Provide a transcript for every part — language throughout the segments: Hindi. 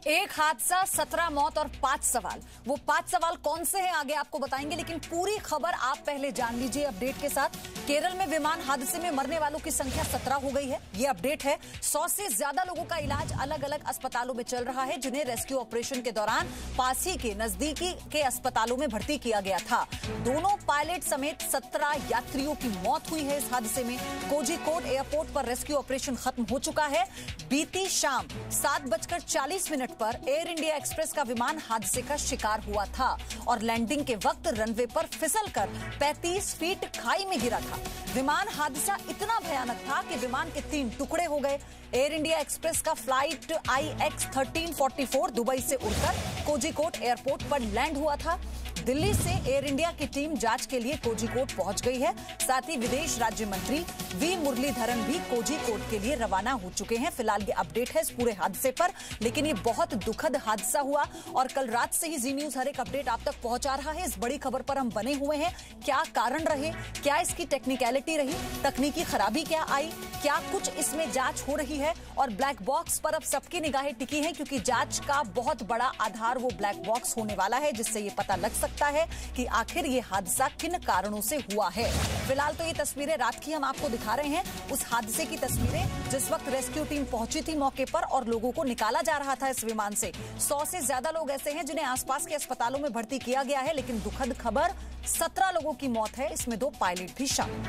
एक हादसा, 17 मौत और 5 सवाल। वो 5 सवाल कौन से हैं आगे आपको बताएंगे, लेकिन पूरी खबर आप पहले जान लीजिए अपडेट के साथ। केरल में विमान हादसे में मरने वालों की संख्या 17 हो गई है, ये अपडेट है। 100 से ज्यादा लोगों का इलाज अलग अलग अस्पतालों में चल रहा है, जिन्हें रेस्क्यू ऑपरेशन के दौरान पास ही के नजदीकी के अस्पतालों में भर्ती किया गया था। दोनों पायलट समेत 17 यात्रियों की मौत हुई है इस हादसे में। कोझिकोड एयरपोर्ट पर रेस्क्यू ऑपरेशन खत्म हो चुका है। बीती शाम 7:40 पर एयर इंडिया एक्सप्रेस का विमान हादसे का शिकार हुआ था और लैंडिंग के वक्त रनवे पर फिसलकर 35 फीट खाई में गिरा था। विमान हादसा इतना भयानक था कि विमान के 3 टुकड़े हो गए। एयर इंडिया एक्सप्रेस का फ्लाइट IX 1344 दुबई से उड़कर कोझिकोड एयरपोर्ट पर लैंड हुआ था। दिल्ली से एयर इंडिया की टीम जांच के लिए कोझिकोड पहुंच गई है। साथ ही विदेश राज्य मंत्री वी मुरलीधरन भी कोझिकोड के लिए रवाना हो चुके हैं। फिलहाल ये अपडेट है इस पूरे हादसे पर, लेकिन ये बहुत दुखद हादसा हुआ और कल रात से ही जी न्यूज हर एक अपडेट आप तक पहुंचा रहा है। इस बड़ी खबर पर हम बने हुए हैं। क्या कारण रहे, क्या इसकी टेक्निकलिटी रही, तकनीकी खराबी क्या आई, क्या कुछ इसमें जांच हो रही है और ब्लैक बॉक्स पर अब सबकी निगाहें टिकी हैं, क्योंकि जांच का बहुत बड़ा आधार वो ब्लैक बॉक्स होने वाला है, जिससे ये पता लग सकता है कि आखिर ये हादसा किन कारणों से हुआ है। फिलहाल तो ये तस्वीरें रात की हम आपको दिखा रहे हैं, उस हादसे की तस्वीरें जिस वक्त रेस्क्यू टीम पहुंची थी मौके पर और लोगों को निकाला जा रहा था इस विमान से। 100 से ज्यादा लोग ऐसे हैं जिन्हें आसपास के अस्पतालों में भर्ती किया गया है, लेकिन दुखद खबर 17 लोगों की मौत है, इसमें 2 पायलट भी शामिल।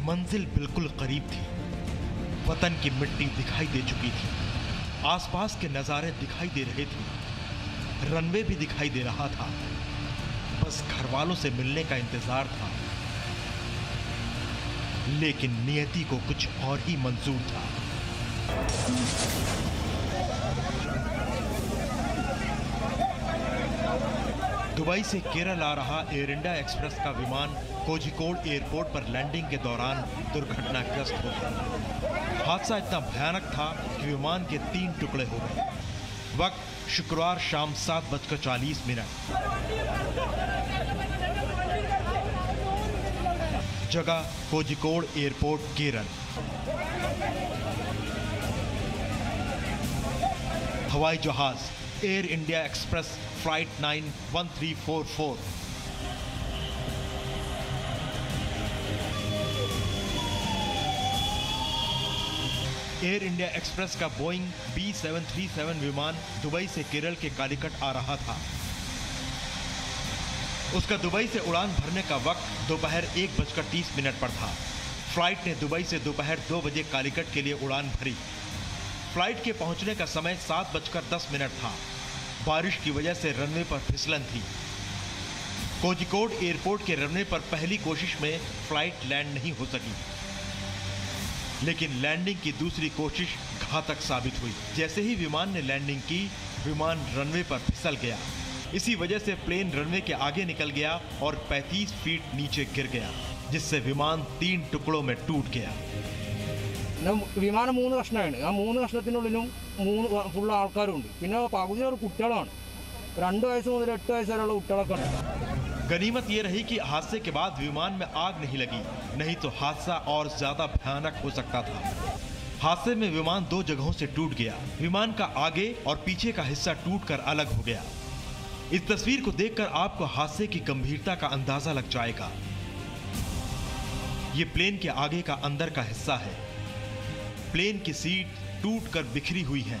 मंजिल बिल्कुल करीब थी, वतन की मिट्टी दिखाई दे चुकी थी, आसपास के नजारे दिखाई दे रहे थे, रनवे भी दिखाई दे रहा था, बस घर वालों से मिलने का इंतजार था। लेकिन नियति को कुछ और ही मंजूर था। दुबई से केरल आ रहा एयर इंडिया एक्सप्रेस का विमान कोझिकोड एयरपोर्ट पर लैंडिंग के दौरान दुर्घटनाग्रस्त हो गया। हादसा इतना भयानक था कि विमान के 3 टुकड़े हो गए। वक्त शुक्रवार शाम 7:40। जगह कोझिकोड एयरपोर्ट, केरल। हवाई जहाज air India express flight 91344। Air India express का बोइंग B737 विमान दुबई से केरल के कालीकट आ रहा था। उसका दुबई से उड़ान भरने का वक्त दोपहर 1:30 पर था। फ्लाइट ने दुबई से दोपहर 2 बजे कालीकट के लिए उड़ान भरी। फ्लाइट के पहुंचने का समय 7:10 था। बारिश की वजह से रनवे पर फिसलन थी। कोझिकोड एयरपोर्ट के रनवे पर पहली कोशिश में फ्लाइट लैंड नहीं हो सकी, लेकिन लैंडिंग की दूसरी कोशिश घातक साबित हुई। जैसे ही विमान ने लैंडिंग की, विमान रनवे पर फिसल गया। इसी वजह से प्लेन रनवे के आगे निकल गया और 35 फीट नीचे गिर गया, जिससे विमान 3 टुकड़ों में टूट गया। വിമാനം 3 കഷ്ണമാണ്. ആ 3 കഷ്ണത്തിനുള്ളിലും 3 ഫുൾ ആൾക്കാരുണ്ട്. പിന്നെ പകുതി ഒരു കുട്ടികളാണ്. 2 വയസ്സ് മുതൽ 8 വയസ്സ് വരെയുള്ള കുട്ടികളൊക്കെ ഉണ്ട്. गनीमत ये रही कि हादसे के बाद विमान में आग नहीं लगी, नहीं तो हादसा और ज्यादा भयानक हो सकता था। हादसे में विमान 2 जगहों से टूट गया। विमान का आगे और पीछे का हिस्सा टूटकर अलग हो गया। इस तस्वीर को देखकर आपको हादसे की गंभीरता का अंदाजा लग जाएगा। ये प्लेन के आगे का अंदर का हिस्सा है। प्लेन की सीट टूटकर बिखरी हुई है।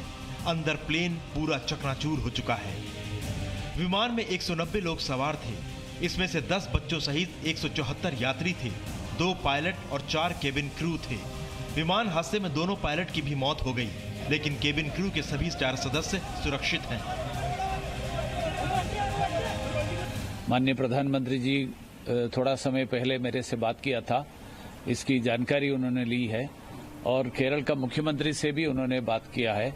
अंदर प्लेन पूरा चकनाचूर हो चुका है। विमान में 190 लोग सवार थे। इसमें से 10 बच्चों सहित 174 यात्री थे। 2 पायलट और 4 केबिन क्रू थे। विमान हादसे में दोनों पायलट की भी मौत हो गई, लेकिन केबिन क्रू के सभी 4 सदस्य सुरक्षित हैं। माननीय प्रधानमंत्री जी थोड़ा समय पहले मेरे से बात किया था, इसकी जानकारी उन्होंने ली है और केरल का मुख्यमंत्री से भी उन्होंने बात किया है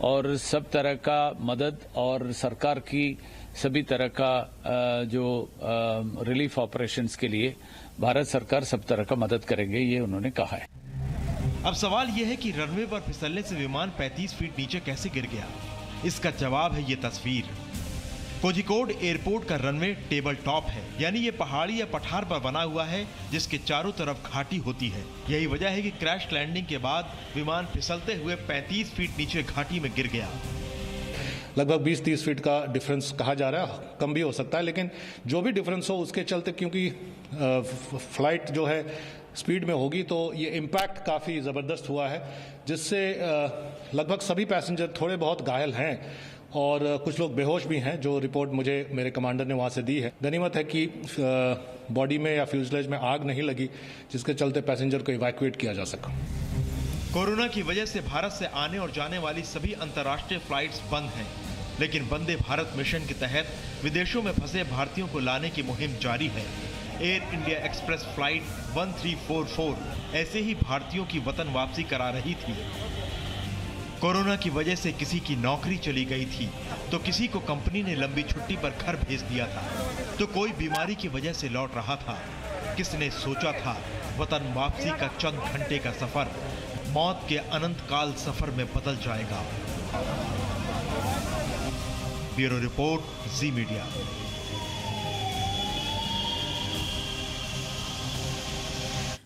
और सब तरह का मदद और सरकार की सभी तरह का जो रिलीफ ऑपरेशंस के लिए भारत सरकार सब तरह का मदद करेंगे, ये उन्होंने कहा है। अब सवाल यह है कि रनवे पर फिसलने से विमान 35 फीट नीचे कैसे गिर गया। इसका जवाब है ये तस्वीर। कोझिकोड एयरपोर्ट का रनवे टेबल टॉप है, यानी ये पहाड़ी या पठार पर बना हुआ है जिसके चारों तरफ घाटी होती है। यही वजह है कि क्रैश लैंडिंग के बाद विमान फिसलते हुए 35 फीट नीचे घाटी में गिर गया। लगभग 20-30 फीट का डिफरेंस कहा जा रहा है, कम भी हो सकता है, लेकिन जो भी डिफरेंस हो उसके चलते, क्योंकि फ्लाइट जो है स्पीड में होगी तो ये इम्पैक्ट काफ़ी ज़बरदस्त हुआ है, जिससे लगभग सभी पैसेंजर थोड़े बहुत घायल हैं और कुछ लोग बेहोश भी हैं, जो रिपोर्ट मुझे मेरे कमांडर ने वहाँ से दी है। गनीमत है कि बॉडी में या फ्यूजलेज में आग नहीं लगी, जिसके चलते पैसेंजर को इवैक्यूएट किया जा सका। कोरोना की वजह से भारत से आने और जाने वाली सभी अंतर्राष्ट्रीय फ्लाइट्स बंद हैं, लेकिन वंदे भारत मिशन के तहत विदेशों में फंसे भारतीयों को लाने की मुहिम जारी है। एयर इंडिया एक्सप्रेस फ्लाइट 1344 ऐसे ही भारतीयों की वतन वापसी करा रही थी। कोरोना की वजह से किसी की नौकरी चली गई थी, तो किसी को कंपनी ने लंबी छुट्टी पर घर भेज दिया था, तो कोई बीमारी की वजह से लौट रहा था। किसने सोचा था वतन वापसी का चंद घंटे का सफर मौत के अनंत काल सफर में बदल जाएगा। ब्यूरो रिपोर्ट, जी मीडिया।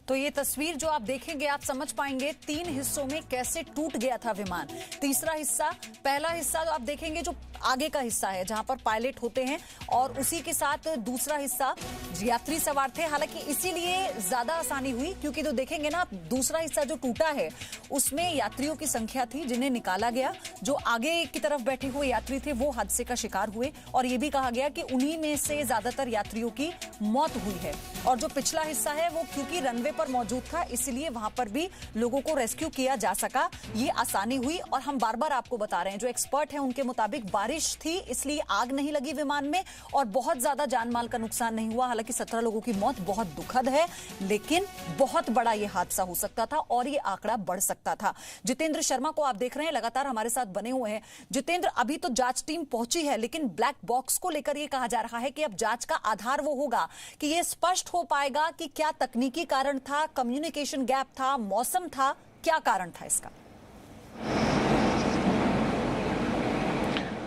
तो ये तस्वीर जो आप देखेंगे आप समझ पाएंगे 3 हिस्सों में कैसे टूट गया था विमान। तीसरा हिस्सा, पहला हिस्सा तो आप देखेंगे जो आगे का हिस्सा है जहां पर पायलट होते हैं, और उसी के साथ दूसरा हिस्सा यात्री सवार थे। हालांकि इसीलिए ज्यादा आसानी हुई क्योंकि तो देखेंगे ना, दूसरा हिस्सा जो टूटा है उसमें यात्रियों की संख्या थी जिन्हें निकाला गया। जो आगे की तरफ बैठे हुए यात्री थे वो हादसे का शिकार हुए, और ये भी कहा गया कि उन्हीं में से ज्यादातर यात्रियों की मौत हुई है। और जो पिछला हिस्सा है वो क्योंकि रनवे पर मौजूद था इसलिए वहां पर भी लोगों को रेस्क्यू किया जा सका, ये आसानी हुई। और हम बार बार आपको बता रहे हैं, जो एक्सपर्ट हैं उनके मुताबिक बारिश थी इसलिए आग नहीं लगी विमान में और बहुत ज्यादा जान माल का नुकसान नहीं हुआ। हालांकि 17 लोगों की मौत बहुत दुखद है, लेकिन बहुत बड़ा यह हादसा हो सकता था और यह आंकड़ा बढ़ सकता था। जितेंद्र शर्मा को आप देख रहे हैं, लगातार हमारे साथ बने हुए हैं। जितेंद्र, अभी तो जांच टीम पहुंची है, लेकिन ब्लैक बॉक्स को लेकर यह कहा जा रहा है कि अब जांच का आधार वो होगा कि यह स्पष्ट हो पाएगा कि क्या तकनीकी कारण था, कम्युनिकेशन गैप था, मौसम था, क्या कारण था इसका।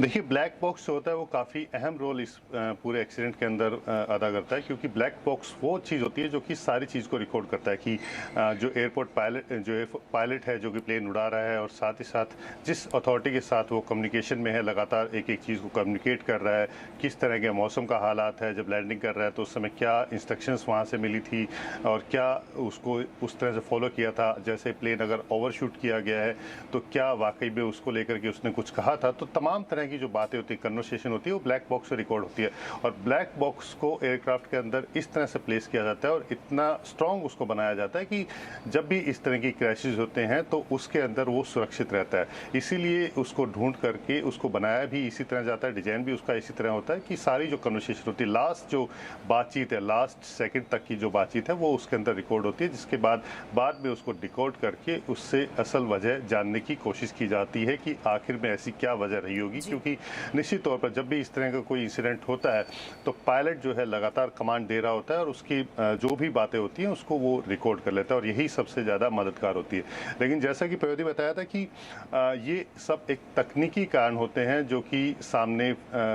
देखिए, ब्लैक बॉक्स जो होता है वो काफ़ी अहम रोल इस पूरे एक्सीडेंट के अंदर अदा करता है, क्योंकि ब्लैक बॉक्स वो चीज़ होती है जो कि सारी चीज़ को रिकॉर्ड करता है कि जो एयरपोर्ट पायलट है जो कि प्लेन उड़ा रहा है, और साथ ही साथ जिस अथॉरिटी के साथ वो कम्युनिकेशन में है, लगातार एक एक चीज़ को कम्युनिकेट कर रहा है, किस तरह के मौसम का हालात है, जब लैंडिंग कर रहा है तो उस समय क्या इंस्ट्रक्शंस वहाँ से मिली थी और क्या उसको उस तरह से फॉलो किया था। जैसे प्लेन अगर ओवरशूट किया गया है तो क्या वाकई में उसको लेकर के उसने कुछ कहा था। तो तमाम तरह की जो बातें होती है, कन्वर्सेशन होती है, वो ब्लैक बॉक्स से रिकॉर्ड होती है। और ब्लैक बॉक्स को एयरक्राफ्ट के अंदर इस तरह से प्लेस किया जाता है और इतना स्ट्रॉन्ग उसको बनाया जाता है कि जब भी इस तरह की क्रैशेस होते हैं तो उसके अंदर वो सुरक्षित रहता है। इसीलिए उसको ढूंढ करके उसको बनाया भी इसी तरह जाता है, डिजाइन भी उसका इसी तरह होता है कि सारी जो कन्वर्सेशन होती है, लास्ट जो बातचीत है, लास्ट सेकेंड तक की जो बातचीत है वो उसके अंदर रिकॉर्ड होती है, जिसके बाद में उसको डिकोड करके उससे असल वजह जानने की कोशिश की जाती है कि आखिर में ऐसी क्या वजह रही होगी। क्योंकि निश्चित तौर पर जब भी इस तरह का कोई इंसिडेंट होता है तो पायलट जो है लगातार कमांड दे रहा होता है और उसकी जो भी बातें होती हैं उसको वो रिकॉर्ड कर लेता है, और यही सबसे ज़्यादा मददगार होती है। लेकिन जैसा कि प्रयोदी बताया था कि ये सब एक तकनीकी कारण होते हैं जो कि सामने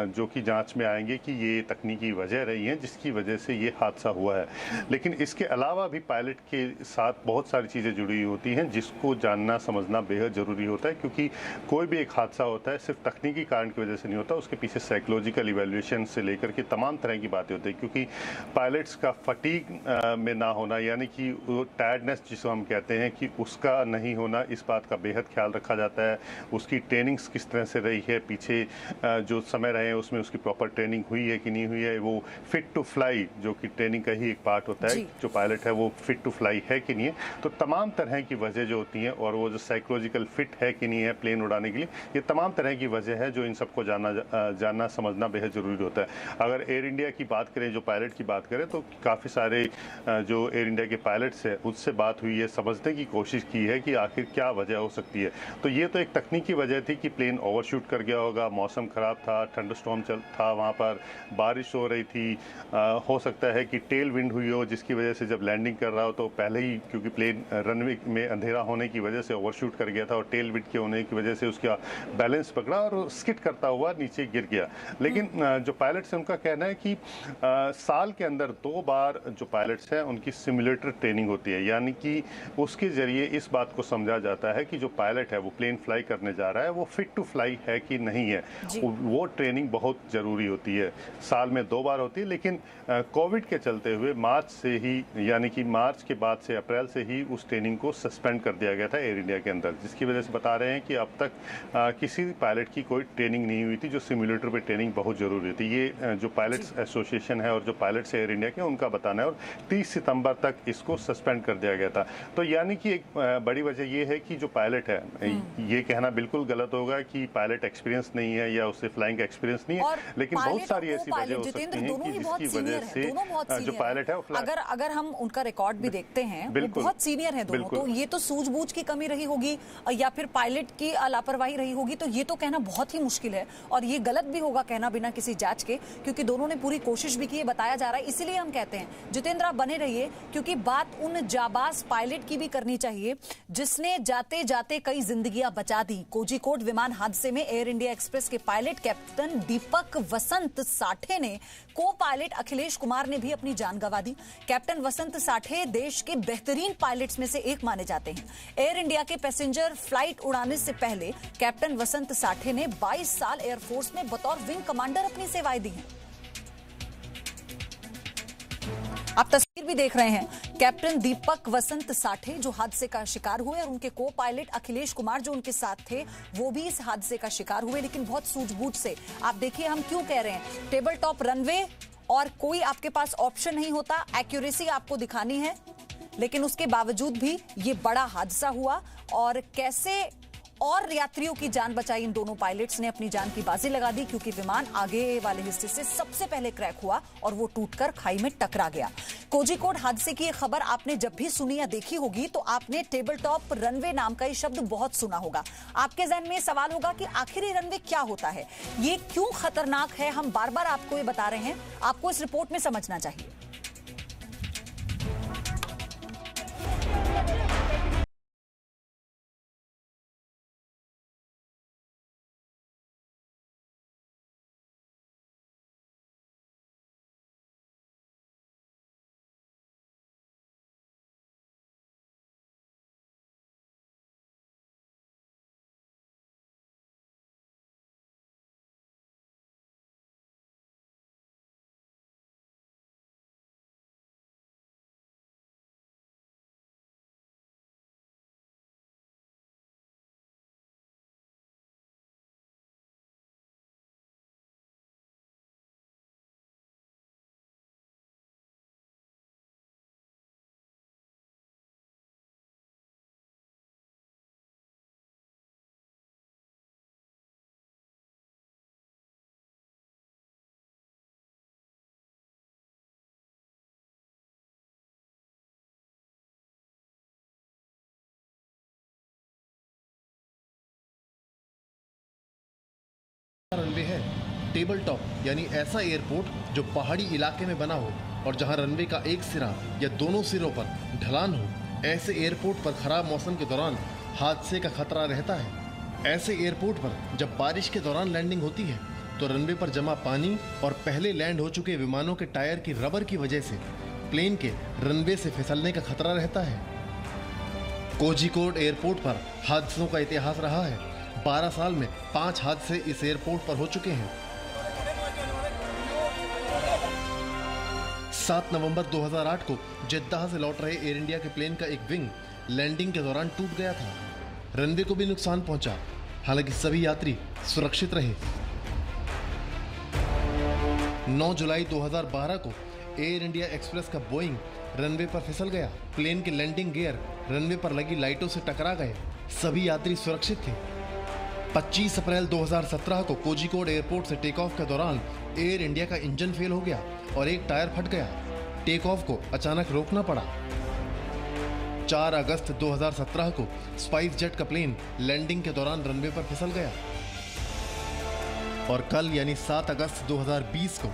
जो कि जांच में आएंगे कि ये तकनीकी वजह रही है जिसकी वजह से ये हादसा हुआ है। लेकिन इसके अलावा भी पायलट के साथ बहुत सारी चीज़ें जुड़ी होती हैं जिसको जानना समझना बेहद ज़रूरी होता है, क्योंकि कोई भी एक हादसा होता है सिर्फ तकनीकी कारण की वजह से नहीं होता, उसके पीछे साइकोलॉजिकल इवैल्यूएशन से लेकर के तमाम तरह की बातें होती है। क्योंकि पायलट्स का फटीग में ना होना, यानी कि वो टायर्डनेस जिसको हम कहते हैं कि उसका नहीं होना, इस बात का बेहद ख्याल रखा जाता है। उसकी ट्रेनिंग्स किस तरह से रही है, पीछे जो समय रहे हैं उसमें उसकी प्रॉपर ट्रेनिंग हुई है कि नहीं हुई है, वो फिट टू फ्लाई जो कि ट्रेनिंग का ही एक पार्ट होता है, जो पायलट है वो फिट टू फ्लाई है कि नहीं है। तो तमाम तरह की वजह जो होती हैं, और वो जो साइकोलॉजिकल फिट है कि नहीं है प्लेन उड़ाने के लिए, ये तमाम तरह की वजह है जो इन सबको जानना समझना बेहद ज़रूरी होता है। अगर एयर इंडिया की बात करें, जो पायलट की बात करें, तो काफ़ी सारे जो एयर इंडिया के पायलट्स हैं उससे बात हुई है, समझने की कोशिश की है कि आखिर क्या वजह हो सकती है। तो ये तो एक तकनीकी वजह थी कि प्लेन ओवरशूट कर गया होगा, मौसम ख़राब था, थंडरस्टॉर्म था, वहाँ पर बारिश हो रही थी, हो सकता है कि टेल विंड हुई हो जिसकी वजह से जब लैंडिंग कर रहा हो तो पहले ही क्योंकि प्लेन रनवे में अंधेरा होने की वजह से ओवरशूट कर गया था और टेल विंड के होने की वजह से उसका बैलेंस पकड़ा और स्किड स्किट करता हुआ नीचे गिर गया। लेकिन जो पायलट्स हैं उनका कहना है कि साल के अंदर 2 बार जो पायलट्स हैं उनकी सिमुलेटर ट्रेनिंग होती है, यानी कि उसके जरिए इस बात को समझा जाता है कि जो पायलट है वो प्लेन फ्लाई करने जा रहा है वो फिट टू फ्लाई है कि नहीं है। वो ट्रेनिंग बहुत ज़रूरी होती है, साल में 2 बार होती है। लेकिन कोविड के चलते हुए मार्च से ही, यानी कि मार्च के बाद से अप्रैल से ही उस ट्रेनिंग को सस्पेंड कर दिया गया था एयर इंडिया के अंदर, जिसकी वजह से बता रहे हैं कि अब तक किसी पायलट की कोई ट्रेनिंग नहीं हुई थी, जो सिमुलेटर पे ट्रेनिंग बहुत ज़रूरी थी। ये जो पायलट्स एसोसिएशन है और जो पायलट्स एयर इंडिया के उनका बताना है, और 30 सितंबर तक इसको सस्पेंड कर दिया गया था। तो यानी कि एक बड़ी वजह ये है कि जो पायलट है, ये कहना बिल्कुल गलत होगा कि पायलट एक्सपीरियंस नहीं है या उससे फ्लाइंग का एक्सपीरियंस नहीं है, लेकिन बहुत सारी ऐसी वजह हो सकती हैं कि जिसकी वजह से जो पायलट है अगर हम उनका रिकॉर्ड भी देखते हैं, वो बहुत सीनियर है दोनों, तो ये तो सूझबूझ की कमी रही होगी या फिर पायलट की लापरवाही रही होगी, तो ये तो कहना बहुत ही मुश्किल है और ये गलत भी होगा कहना बिना किसी जांच के, क्योंकि दोनों ने पूरी कोशिश भी की है, बताया जा रहा है। इसीलिए हम कहते हैं जितेंद्र आप बने रहिए, क्योंकि बात उन जाबाज पायलट की भी करनी चाहिए जिसने जाते जाते कई जिंदगियां बचा दी। कोझिकोड विमान हादसे में एयर इंडिया एक्सप्रेस के पायलट कैप्टन दीपक वसंत साठे ने, को पायलट अखिलेश कुमार ने भी अपनी जान गंवा दी। कैप्टन वसंत साठे देश के बेहतरीन पायलट्स में से एक माने जाते हैं। एयर इंडिया के पैसेंजर फ्लाइट उड़ाने से पहले कैप्टन वसंत साठे ने 22 साल एयरफोर्स में बतौर विंग कमांडर अपनी सेवाएं दी हैं। आप तस्वीर भी देख रहे हैं, कैप्टन दीपक वसंत साठे जो हादसे का शिकार हुए और उनके को पायलट अखिलेश कुमार जो उनके साथ थे वो भी इस हादसे का शिकार हुए, लेकिन बहुत सूझबूझ से। आप देखिए हम क्यों कह रहे हैं, टेबल टॉप रनवे और कोई आपके पास ऑप्शन नहीं होता, एक्यूरेसी आपको दिखानी है, लेकिन उसके बावजूद भी ये बड़ा हादसा हुआ। और कैसे और यात्रियों की जान बचाई इन दोनों पायलट्स ने, अपनी जान की बाजी लगा दी, क्योंकि विमान आगे वाले हिस्से से सबसे पहले क्रैक हुआ और वो टूटकर खाई में टकरा गया। कोझिकोड हादसे की ये खबर आपने जब भी सुनी या देखी होगी तो आपने टेबल टॉप रनवे नाम का ये शब्द बहुत सुना होगा। आपके जहन में सवाल होगा कि आखिर ये रनवे क्या होता है, ये क्यों खतरनाक है। हम बार बार आपको ये बता रहे हैं, आपको इस रिपोर्ट में समझना चाहिए। रनवे है टेबल टॉप, यानी ऐसा एयरपोर्ट जो पहाड़ी इलाके में बना हो और जहां रनवे का एक सिरा या दोनों सिरों पर ढलान हो। ऐसे एयरपोर्ट पर खराब मौसम के दौरान हादसे का खतरा रहता है। ऐसे एयरपोर्ट पर जब बारिश के दौरान लैंडिंग होती है तो रनवे पर जमा पानी और पहले लैंड हो चुके विमानों के टायर की रबर की वजह से प्लेन के रनवे से फिसलने का खतरा रहता है। कोझिकोड एयरपोर्ट पर हादसों का इतिहास रहा है। 12 साल में 5 हादसे इस एयरपोर्ट पर हो चुके हैं। 7 नवंबर 2008 को जेद्दाह से लौट रहे एयर इंडिया के प्लेन का एक विंग लैंडिंग के दौरान टूट गया था। रनवे को भी नुकसान पहुंचा, हालांकि सभी यात्री सुरक्षित रहे। 9 जुलाई 2012 को एयर इंडिया एक्सप्रेस का बोइंग रनवे पर फिसल गया। प्लेन के लैंडिंग गियर रनवे पर लगी लाइटों से टकरा गए। सभी यात्री सुरक्षित थे। 25 अप्रैल 2017 को कोझिकोड एयरपोर्ट से टेक ऑफ के दौरान एयर इंडिया का इंजन फेल हो गया और एक टायर फट गया। टेक ऑफ को अचानक रोकना पड़ा। 4 अगस्त 2017 को स्पाइस जेट का प्लेन लैंडिंग के दौरान रनवे पर फिसल गया और कल यानी 7 अगस्त 2020 को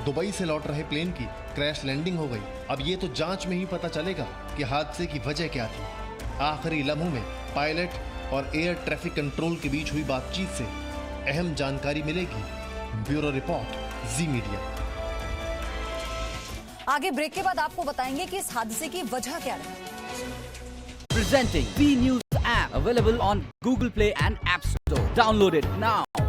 दुबई से लौट रहे प्लेन की क्रैश लैंडिंग हो गई। अब ये तो जांच में ही पता चलेगा कि हादसे की वजह क्या थी। आखिरी लम्हों में पायलट और एयर ट्रैफिक कंट्रोल के बीच हुई बातचीत से अहम जानकारी मिलेगी। ब्यूरो रिपोर्ट, जी मीडिया। आगे ब्रेक के बाद आपको बताएंगे कि इस हादसे की वजह क्या रही। Presenting B News app, available on Google Play and App Store. Download it now.